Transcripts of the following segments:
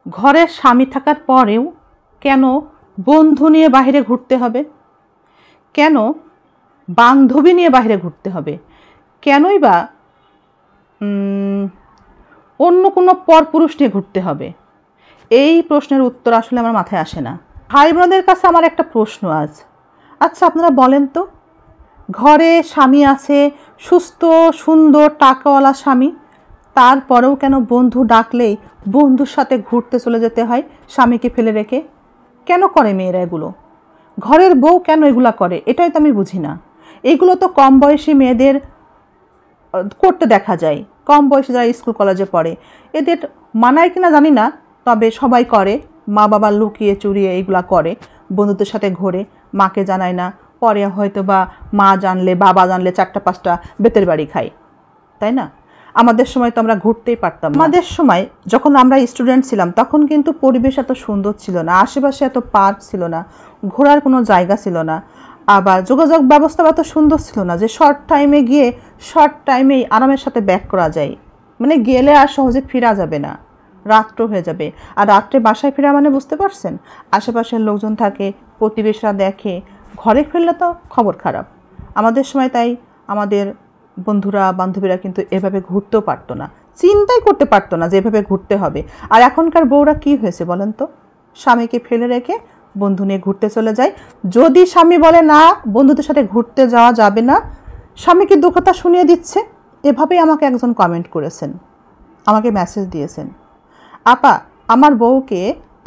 ঘরে স্বামী থাকার পরেও কেন বন্ধু নিয়ে বাইরে ঘুরতে হবে? কেন বান্ধবী নিয়ে বাইরে ঘুরতে হবে? কেনই বা অন্য কোনো পরপুরুষ নিয়ে ঘুরতে হবে? এই প্রশ্নের উত্তর আসলে আমার মাথায় আসে না। ভাই বোনদের কাছে আমার একটা প্রশ্ন আছে। আচ্ছা, আপনারা বলেন তো, ঘরে স্বামী আছে, সুস্থ সুন্দর টাকাওয়ালা স্বামী, তারপরেও কেন বন্ধু ডাকলেই বন্ধুর সাথে ঘুরতে চলে যেতে হয় স্বামীকে ফেলে রেখে? কেন করে মেয়েরা এগুলো? ঘরের বউ কেন এগুলা করে? এটাই তো আমি বুঝি না। এগুলো তো কম বয়সী মেয়েদের করতে দেখা যায়, কম বয়সে যারা স্কুল কলেজে পড়ে। এদের মানায় কিনা জানি না, তবে সবাই করে। মা বাবা লুকিয়ে চুরিয়ে এইগুলা করে, বন্ধুদের সাথে ঘোরে, মাকে জানায় না। পরে হয়তো বা মা জানলে, বাবা জানলে 4টা-5টা বেতের বাড়ি খায়, তাই না? আমাদের সময় তো আমরা ঘুরতেই পারতাম। আমাদের সময় যখন আমরা স্টুডেন্ট ছিলাম তখন কিন্তু পরিবেশ এত সুন্দর ছিল না, আশেপাশে এত পার্ক ছিল না, ঘোরার কোনো জায়গা ছিল না, আবার যোগাযোগ ব্যবস্থা এত সুন্দর ছিল না যে শর্ট টাইমে গিয়ে শর্ট টাইমেই আরামের সাথে ব্যাক করা যায়। মানে গেলে আর সহজে ফেরা যাবে না, রাত্র হয়ে যাবে। আর রাত্রে বাসায় ফেরা মানে বুঝতে পারছেন, আশেপাশের লোকজন থাকে, প্রতিবেশীরা দেখে, ঘরে ফিরলে তো খবর খারাপ। আমাদের সময় তাই আমাদের বন্ধুরা বান্ধবীরা কিন্তু এভাবে ঘুরতেও পারতো না, চিন্তাই করতে পারতো না যে এভাবে ঘুরতে হবে। আর এখনকার বউরা কি হয়েছে বলেন তো? স্বামীকে ফেলে রেখে বন্ধু নিয়ে ঘুরতে চলে যায়। যদি স্বামী বলে না বন্ধুদের সাথে ঘুরতে যাওয়া যাবে না, স্বামীকে দু কথা শুনিয়ে দিচ্ছে। এভাবেই আমাকে একজন কমেন্ট করেছেন, আমাকে মেসেজ দিয়েছেন, আপা আমার বউকে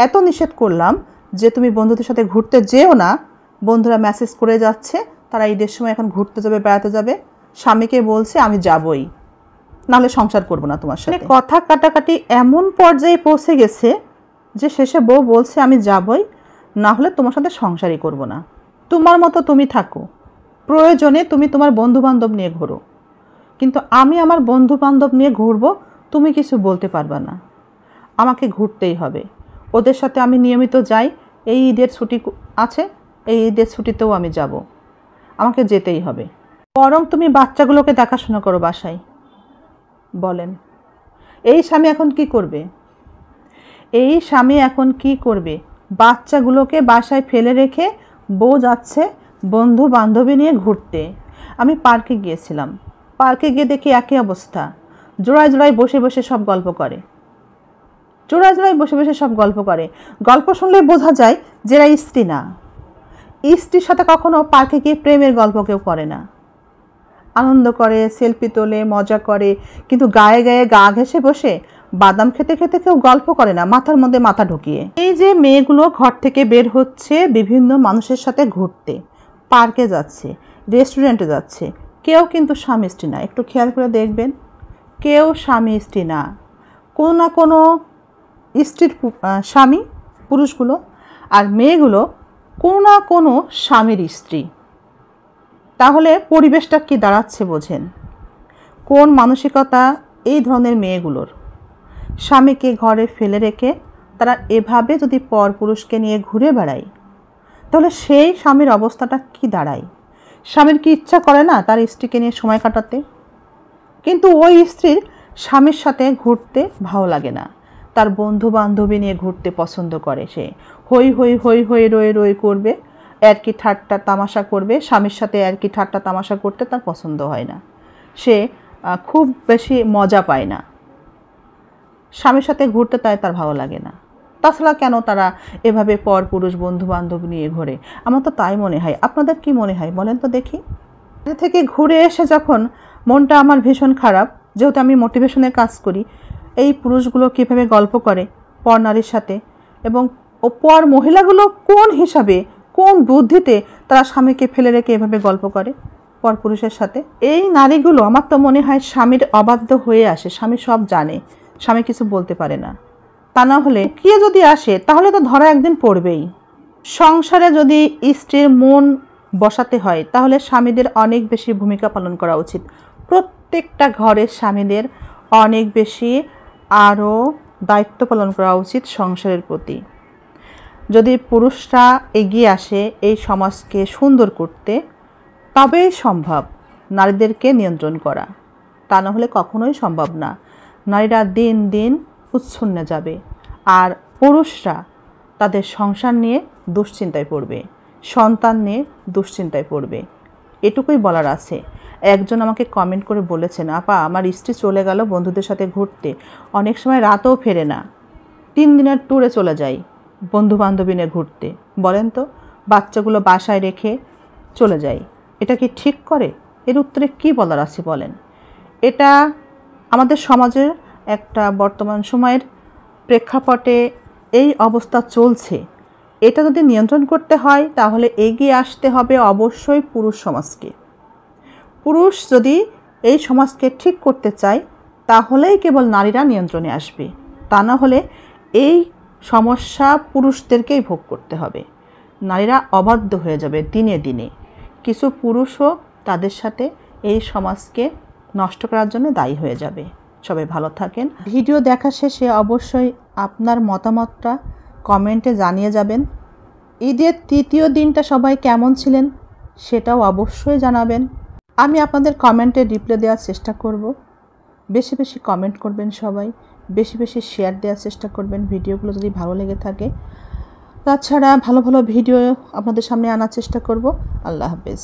এত নিষেধ করলাম যে তুমি বন্ধুদের সাথে ঘুরতে যেও না, বন্ধুরা মেসেজ করে যাচ্ছে তারা ঈদের সময় এখন ঘুরতে যাবে, বেড়াতে যাবে, স্বামীকে বলছে আমি যাবই, নাহলে সংসার করব না তোমার সাথে। কথা কাটাকাটি এমন পর্যায়ে পৌঁছে গেছে যে শেষে বউ বলছে আমি যাবই, না হলে তোমার সাথে সংসারই করব না। তোমার মতো তুমি থাকো, প্রয়োজনে তুমি তোমার বন্ধু বান্ধব নিয়ে ঘোরো, কিন্তু আমি আমার বন্ধু বান্ধব নিয়ে ঘুরবো, তুমি কিছু বলতে পারবা না। আমাকে ঘুরতেই হবে, ওদের সাথে আমি নিয়মিত যাই। এই ঈদের ছুটি আছে, এই ঈদের ছুটিতেও আমি যাব, আমাকে যেতেই হবে। বরং তুমি বাচ্চাগুলোকে দেখাশোনা করো বাসায়। বলেন এই স্বামী এখন কি করবে? এই স্বামী এখন কি করবে? বাচ্চাগুলোকে বাসায় ফেলে রেখে বউ যাচ্ছে বন্ধু বান্ধবী নিয়ে ঘুরতে। আমি পার্কে গিয়েছিলাম, পার্কে গিয়ে দেখি একই অবস্থা। জোড়ায় জোড়ায় বসে বসে সব গল্প করে, জোড়ায় জোড়ায় বসে বসে সব গল্প করে। গল্প শুনলে বোঝা যায় যে এরা স্ত্রী না। স্ত্রীর সাথে কখনো পার্কে গিয়ে প্রেমের গল্প কেউ করে না। আনন্দ করে, সেলফি তোলে, মজা করে, কিন্তু গায়ে গায়ে গা ঘেঁষে বসে বাদাম খেতে খেতে কেউ গল্প করে না, মাথার মধ্যে মাথা ঢুকিয়ে। এই যে মেয়েগুলো ঘর থেকে বের হচ্ছে বিভিন্ন মানুষের সাথে ঘুরতে, পার্কে যাচ্ছে, রেস্টুরেন্টে যাচ্ছে, কেউ কিন্তু স্বামী স্ত্রী না। একটু খেয়াল করে দেখবেন, কেউ স্বামী স্ত্রী না। কোনো না কোনো স্ত্রীর স্বামী পুরুষগুলো, আর মেয়েগুলো কোনো না কোনো স্বামীর স্ত্রী। তাহলে পরিবেশটা কি দাঁড়াচ্ছে বোঝেন? কোন মানসিকতা এই ধরনের মেয়েগুলোর? স্বামীকে ঘরে ফেলে রেখে তারা এভাবে যদি পরপুরুষকে নিয়ে ঘুরে বেড়ায়, তাহলে সেই স্বামীর অবস্থাটা কি দাঁড়ায়? স্বামীর কি ইচ্ছা করে না তার স্ত্রীকে নিয়ে সময় কাটাতে? কিন্তু ওই স্ত্রীর স্বামীর সাথে ঘুরতে ভালো লাগে না, তার বন্ধু বান্ধবী নিয়ে ঘুরতে পছন্দ করে। সে হই হই হই হই রয়ে রয়ে করবে, আর কি ঠাট্টা তামাশা করবে। স্বামীর সাথে আর কি ঠাট্টা তামাশা করতে তার পছন্দ হয় না, সে খুব বেশি মজা পায় না, স্বামীর সাথে ঘুরতে তার ভালো লাগে না। তাছাড়া কেন তারা এভাবে পরপুরুষ বন্ধু বান্ধব নিয়ে ঘোরে? আমার তো তাই মনে হয়। আপনাদের কি মনে হয় বলেন তো দেখি? থেকে ঘুরে এসে যখন মনটা আমার ভীষণ খারাপ, যেহেতু আমি মোটিভেশনের কাজ করি, এই পুরুষগুলো কীভাবে গল্প করে পর নারীর সাথে, এবং পর মহিলাগুলো কোন হিসাবে কোন বুদ্ধিতে তারা স্বামীকে ফেলে রেখে এভাবে গল্প করে পর পুরুষের সাথে। এই নারীগুলো আমার তো মনে হয় স্বামীর অবাধ্য হয়ে আসে। স্বামী সব জানে, স্বামী কিছু বলতে পারে না। তা না হলে কে যদি আসে তাহলে তো ধরা একদিন পড়বেই। সংসারে যদি স্ত্রীর মন বসাতে হয় তাহলে স্বামীদের অনেক বেশি ভূমিকা পালন করা উচিত। প্রত্যেকটা ঘরের স্বামীদের অনেক বেশি আরও দায়িত্ব পালন করা উচিত সংসারের প্রতি। যদি পুরুষরা এগিয়ে আসে এই সমাজকে সুন্দর করতে, তবেই সম্ভব নারীদেরকে নিয়ন্ত্রণ করা। তা না হলে কখনোই সম্ভব না। নারীরা দিন দিন উচ্ছন্নে যাবে, আর পুরুষরা তাদের সংসার নিয়ে দুশ্চিন্তায় পড়বে, সন্তান নিয়ে দুশ্চিন্তায় পড়বে। এটুকুই বলার আছে। একজন আমাকে কমেন্ট করে বলেছেন, আপা আমার স্ত্রী চলে গেল বন্ধুদের সাথে ঘুরতে, অনেক সময় রাতেও ফেরে না, 3 দিনের ট্যুরে চলে যাই বন্ধু বান্ধবী নিয়ে ঘুরতে, বলেন তো বাচ্চাগুলো বাসায় রেখে চলে যাই, এটা কি ঠিক করে? এর উত্তরে কি বলার আছে বলেন? এটা আমাদের সমাজের একটা বর্তমান সময়ের প্রেক্ষাপটে এই অবস্থা চলছে। এটা যদি নিয়ন্ত্রণ করতে হয় তাহলে এগিয়ে আসতে হবে অবশ্যই পুরুষ সমাজকে। পুরুষ যদি এই সমাজকে ঠিক করতে চায় তাহলেই কেবল নারীরা নিয়ন্ত্রণে আসবে, তা না হলে এই সমস্যা পুরুষদেরকেই ভোগ করতে হবে। নারীরা অবাধ্য হয়ে যাবে দিনে দিনে। কিছু পুরুষও তাদের সাথে এই সমাজকে নষ্ট করার জন্য দায়ী হয়ে যাবে। সবাই ভালো থাকেন। ভিডিও দেখা শেষে অবশ্যই আপনার মতামতটা কমেন্টে জানিয়ে যাবেন। ঈদের 3য় দিনটা সবাই কেমন ছিলেন সেটাও অবশ্যই জানাবেন। আমি আপনাদের কমেন্টে রিপ্লাই দেওয়ার চেষ্টা করব। বেশি বেশি কমেন্ট করবেন সবাই, বেশি বেশি শেয়ার দেওয়ার চেষ্টা করবেন ভিডিওগুলো যদি ভালো লেগে থাকে। তাছাড়া ভালো ভালো ভিডিও আপনাদের সামনে আনার চেষ্টা করব। আল্লাহ হাফেজ।